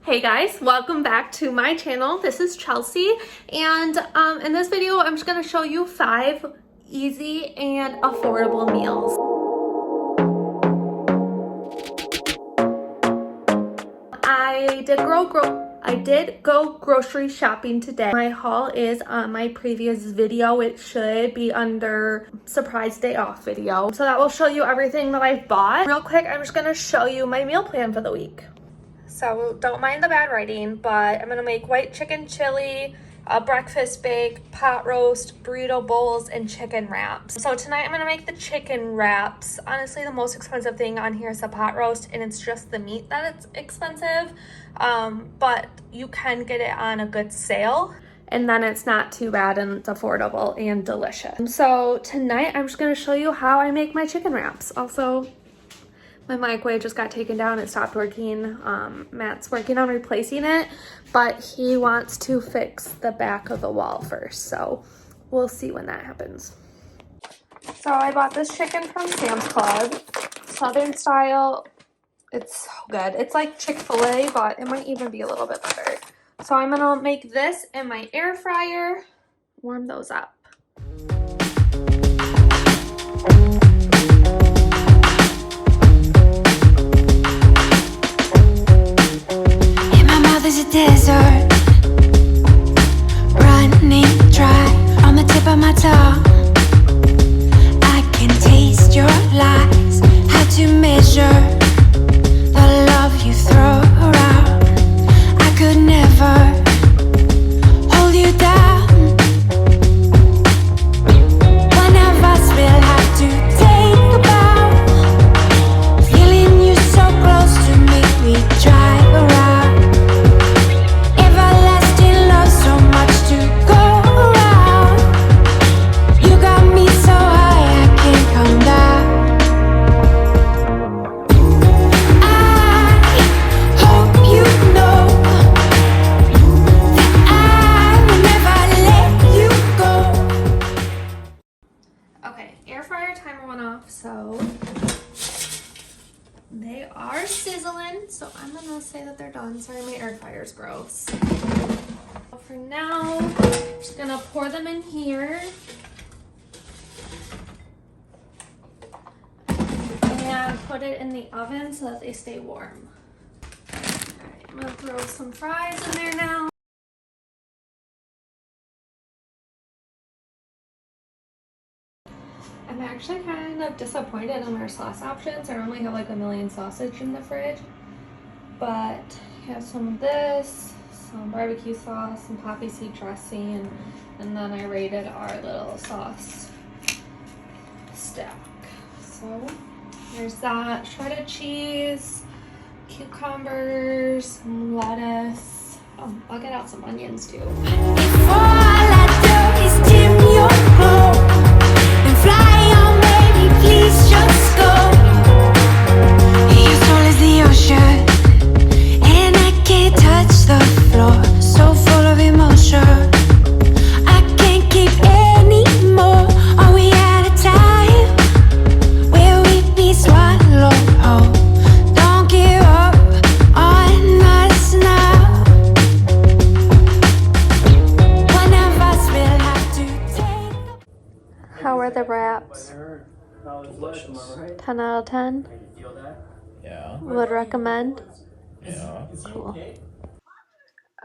Hey guys, welcome back to my channel. This is Chelsea, and in this video I'm just going to show you 5 easy and affordable meals. I did go grocery shopping today. My haul is on my previous video. It should be under surprise day off video. So that will show you everything that I've bought. Real quick, I'm just going to show you my meal plan for the week. So don't mind the bad writing, but I'm gonna make white chicken chili, a breakfast bake, pot roast, burrito bowls, and chicken wraps. So tonight I'm gonna make the chicken wraps. Honestly, the most expensive thing on here is the pot roast, and it's just the meat that it's expensive. But you can get it on a good sale, and then it's not too bad and it's affordable and delicious. So tonight I'm just gonna show you how I make my chicken wraps. Also, my microwave just got taken down. It stopped working. Matt's working on replacing it, but he wants to fix the back of the wall first. So we'll see when that happens. So I bought this chicken from Sam's Club, Southern style. It's so good. It's like Chick-fil-A, but it might even be a little bit better. So I'm gonna make this in my air fryer, warm those up. There's a desert running dry on the tip of my tongue. I can taste your lies. How to measure the love you throw around. I could never hold you down. One of us will have to take a bow. Feeling you so close to make me drive around. So they are sizzling, so I'm gonna say that they're done. Sorry, my air fryer's gross. For now, I'm just gonna pour them in here and put it in the oven so that they stay warm. All right, I'm gonna throw some fries in there now. I'm actually kind of disappointed in our sauce options. I only have like a million sausage in the fridge, but I have some of this, some barbecue sauce, some poppy seed dressing, and then I rated our little sauce stack. So there's that, shredded cheese, cucumbers, lettuce. Oh, I'll get out some onions too. If all I do is dim your glow and fly on, baby, please just go. Your soul is the ocean, and I can't touch the floor. So full of emotion, I can't keep any more. Are we at a time where we be swallowed whole? Don't give up on us now. One of us will have to take. How are the wraps? Delicious. 10 out of 10? Yeah. Would recommend? Yeah. Cool.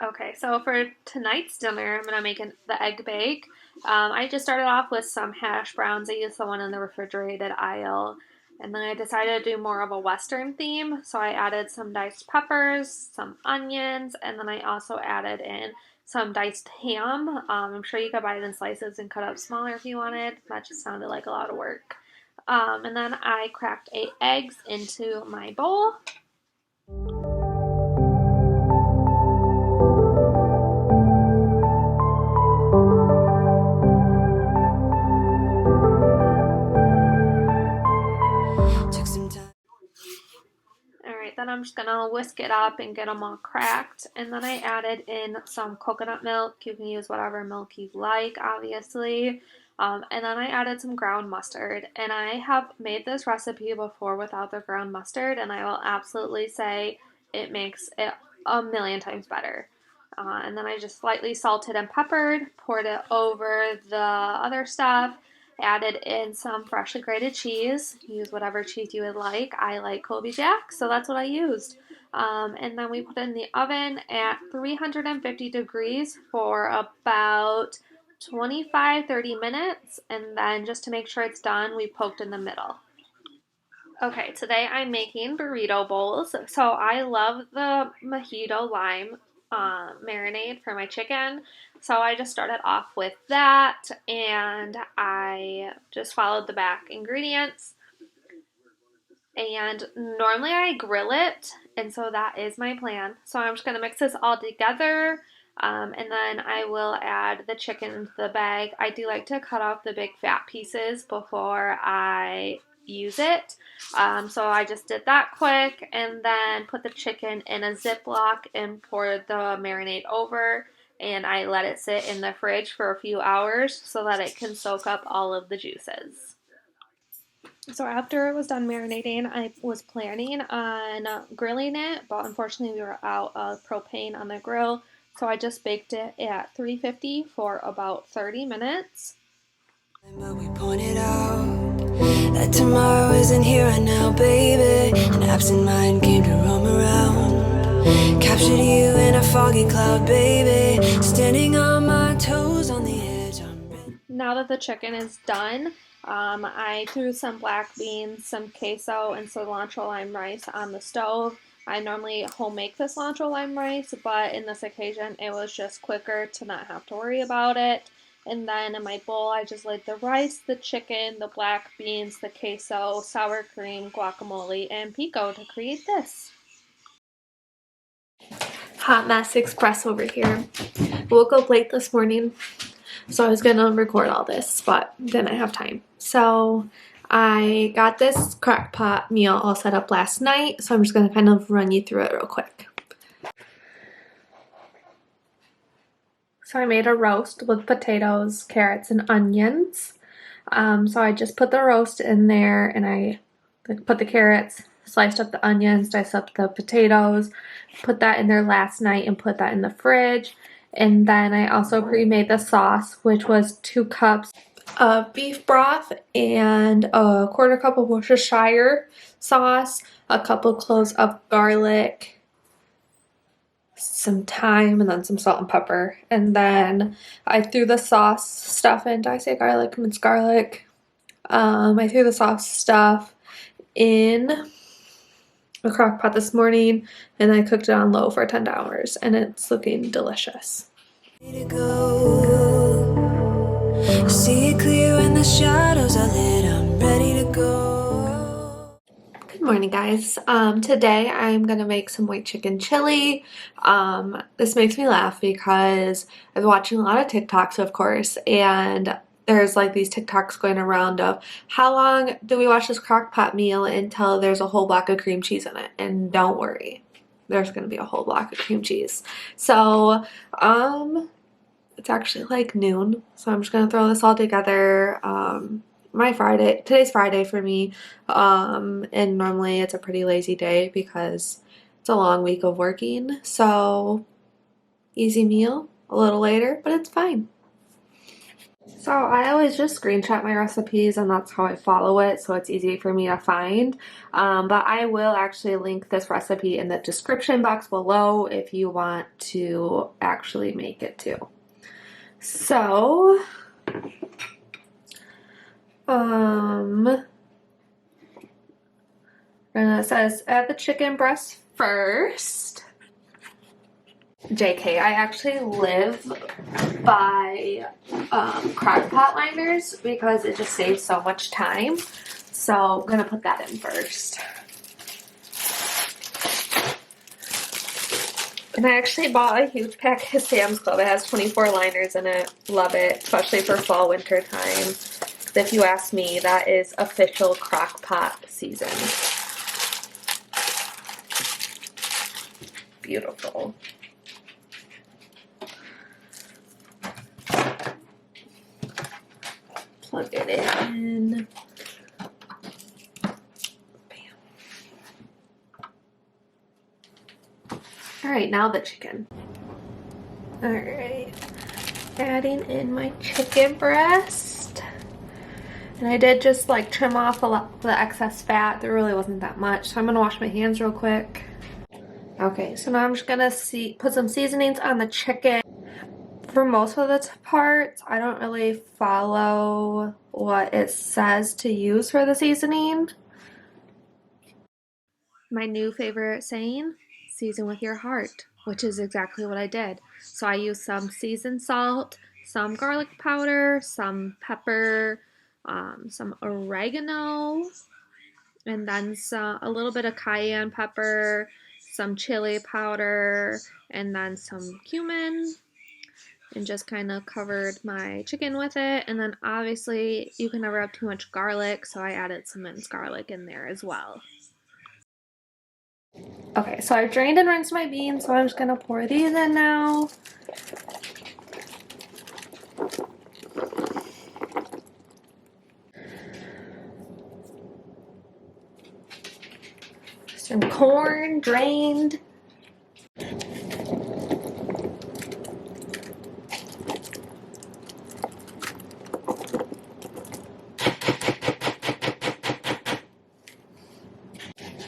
Okay, so for tonight's dinner, I'm going to make the egg bake. I just started off with some hash browns. I used the one in the refrigerated aisle. And then I decided to do more of a Western theme. So I added some diced peppers, some onions, and then I also added in some diced ham. I'm sure you could buy it in slices and cut up smaller if you wanted. That just sounded like a lot of work. And then I cracked 8 eggs into my bowl. Alright, then I'm just gonna whisk it up and get them all cracked. And then I added in some coconut milk. You can use whatever milk you like, obviously. And then I added some ground mustard. And I have made this recipe before without the ground mustard, and I will absolutely say it makes it a million times better. And then I just slightly salted and peppered, poured it over the other stuff, added in some freshly grated cheese. Use whatever cheese you would like. I like Colby Jack, so that's what I used. And then we put it in the oven at 350 degrees for about 25-30 minutes. And then just to make sure it's done, we poked in the middle. Okay, today I'm making burrito bowls. So I love the mojito lime marinade for my chicken. So I just started off with that and I just followed the back ingredients. And normally I grill it, and so that is my plan. So I'm just going to mix this all together. And then I will add the chicken into the bag. I do like to cut off the big fat pieces before I use it. So I just did that quick and then put the chicken in a Ziploc and poured the marinade over. And I let it sit in the fridge for a few hours so that it can soak up all of the juices. So after it was done marinating, I was planning on grilling it, but unfortunately we were out of propane on the grill. So I just baked it at 350 for about 30 minutes. But we pointed out that tomorrow isn't here right now, baby. An absent mind came to roam around. Captured you in a foggy cloud, baby. Standing on my toes on the edge. Now that the chicken is done, I threw some black beans, some queso, and cilantro lime rice on the stove. I normally home make the cilantro lime rice, but in this occasion it was just quicker to not have to worry about it. And then in my bowl, I just laid the rice, the chicken, the black beans, the queso, sour cream, guacamole, and pico to create this. Hot Mess Express over here. Woke up late this morning, so I was gonna record all this, but didn't have time. So I got this crock pot meal all set up last night, so I'm just gonna kind of run you through it real quick. So I made a roast with potatoes, carrots, and onions. So I just put the roast in there and I put the carrots, sliced up the onions, diced up the potatoes, put that in there last night and put that in the fridge. And then I also pre-made the sauce, which was 2 cups of beef broth and a 1/4 cup of Worcestershire sauce, a couple cloves of garlic, some thyme, and then some salt and pepper. And then I threw the sauce stuff in. Did I say garlic? Minced garlic. I threw the sauce stuff in a crock pot this morning and I cooked it on low for 10 hours and it's looking delicious. To go. See it clear when the shadows are lit. I'm ready to go. Good morning, guys. Today I'm gonna make some white chicken chili. This makes me laugh because I was watching a lot of TikToks, of course, and there's like these TikToks going around of how long do we watch this crock pot meal until there's a whole block of cream cheese in it? And don't worry, there's gonna be a whole block of cream cheese. So it's actually like noon, so I'm just gonna throw this all together. Today's Friday for me, and normally it's a pretty lazy day because it's a long week of working, so easy meal a little later, but it's fine. So I always just screenshot my recipes and that's how I follow it, so it's easy for me to find. But I will actually link this recipe in the description box below if you want to actually make it too. So, and it says add the chicken breast first. JK, I actually live by crock pot liners because it just saves so much time. So I'm gonna put that in first. And I actually bought a huge pack of Sam's Club. It has 24 liners in it. Love it, especially for fall, winter time. If you ask me, that is official crock pot season. Beautiful. Plug it in. right, now the chicken. All right, adding in my chicken breast. And I did just like trim off the excess fat. There really wasn't that much. So I'm gonna wash my hands real quick. Okay, so now I'm just gonna put some seasonings on the chicken. For most of the parts, I don't really follow what it says to use for the seasoning. My new favorite saying, season with your heart, which is exactly what I did. So I used some seasoned salt, some garlic powder, some pepper, some oregano, and then a little bit of cayenne pepper, some chili powder, and then some cumin, and just kind of covered my chicken with it. And then obviously you can never have too much garlic, so I added some minced garlic in there as well. Okay, so I've drained and rinsed my beans, so I'm just gonna pour these in now. Some corn drained.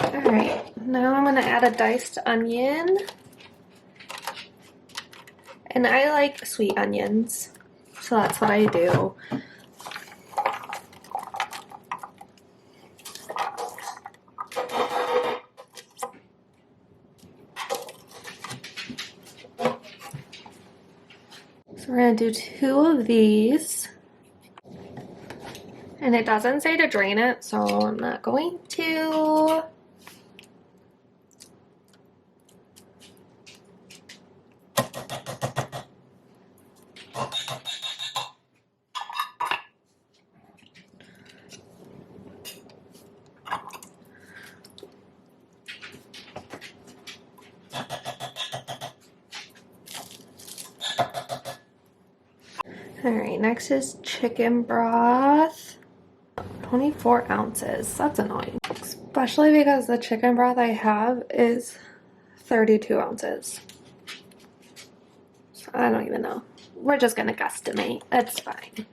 Alright, now I'm gonna add a diced onion. And I like sweet onions, so that's what I do. So we're gonna do 2 of these. And it doesn't say to drain it, so I'm not going to. Alright, next is chicken broth. 24 ounces. That's annoying. Especially because the chicken broth I have is 32 ounces. So I don't even know. We're just gonna guesstimate. That's fine.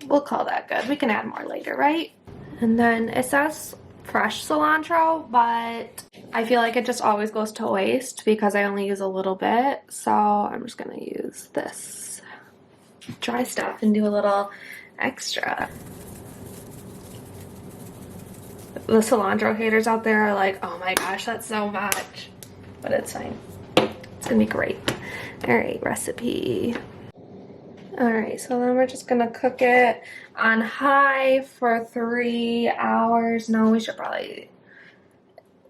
We'll call that good. We can add more later, right? And then it says fresh cilantro, but I feel like it just always goes to waste because I only use a little bit. So I'm just gonna use this dry stuff and do a little extra. The cilantro haters out there are like, oh my gosh, that's so much. But it's fine. It's gonna be great. All right, recipe. Alright, so then we're just gonna cook it on high for 3 hours. No, we should probably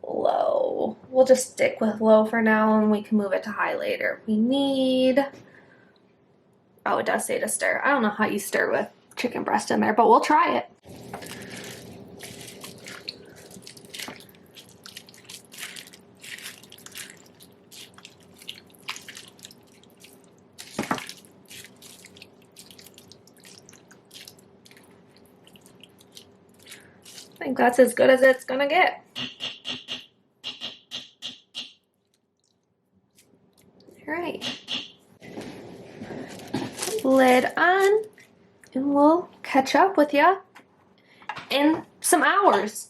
low. We'll just stick with low for now and we can move it to high later if we need. Oh, it does say to stir. I don't know how you stir with chicken breast in there, but we'll try it. I think that's as good as it's gonna get. All right. Lid on, and we'll catch up with you in some hours.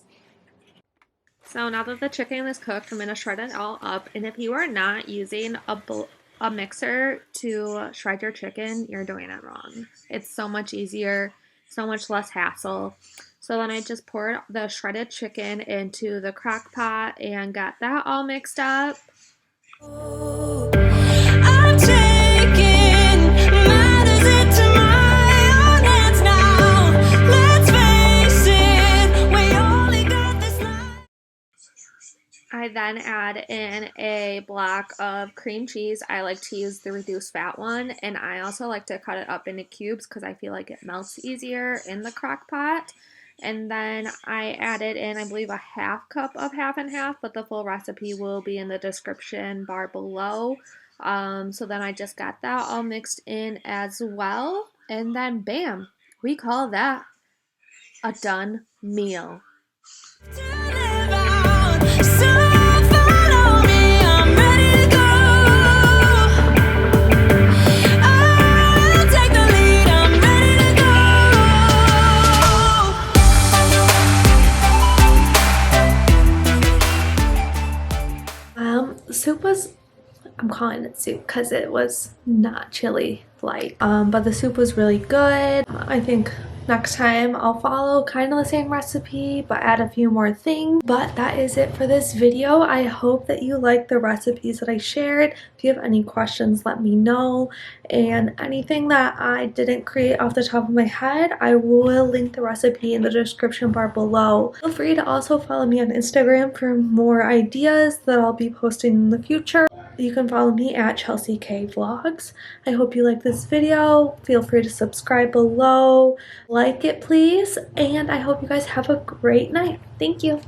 So now that the chicken is cooked, I'm gonna shred it all up. And if you are not using a mixer to shred your chicken, you're doing it wrong. It's so much easier, so much less hassle. So then I just poured the shredded chicken into the crock pot and got that all mixed up. I'm taking matters into my own hands now. Let's face it, we only got this life. I then add in a block of cream cheese. I like to use the reduced fat one, and I also like to cut it up into cubes because I feel like it melts easier in the crock pot. And then I added in, I believe, a half cup of half and half, but the full recipe will be in the description bar below. So then I just got that all mixed in as well. And then bam, we call that a done meal. To live out, so follow me, I'm ready to go. I'll take the lead, I'm ready to go. The soup was, I'm calling it soup because it was not chili like, but the soup was really good. I think next time I'll follow kind of the same recipe but add a few more things. But that is it for this video. I hope that you like the recipes that I shared. If you have any questions, let me know, and anything that I didn't create off the top of my head, I will link the recipe in the description bar below. Feel free to also follow me on Instagram for more ideas that I'll be posting in the future. You can follow me at Chelsea K Vlogs. I hope you like this video. Feel free to subscribe below. Like it, please. And I hope you guys have a great night. Thank you.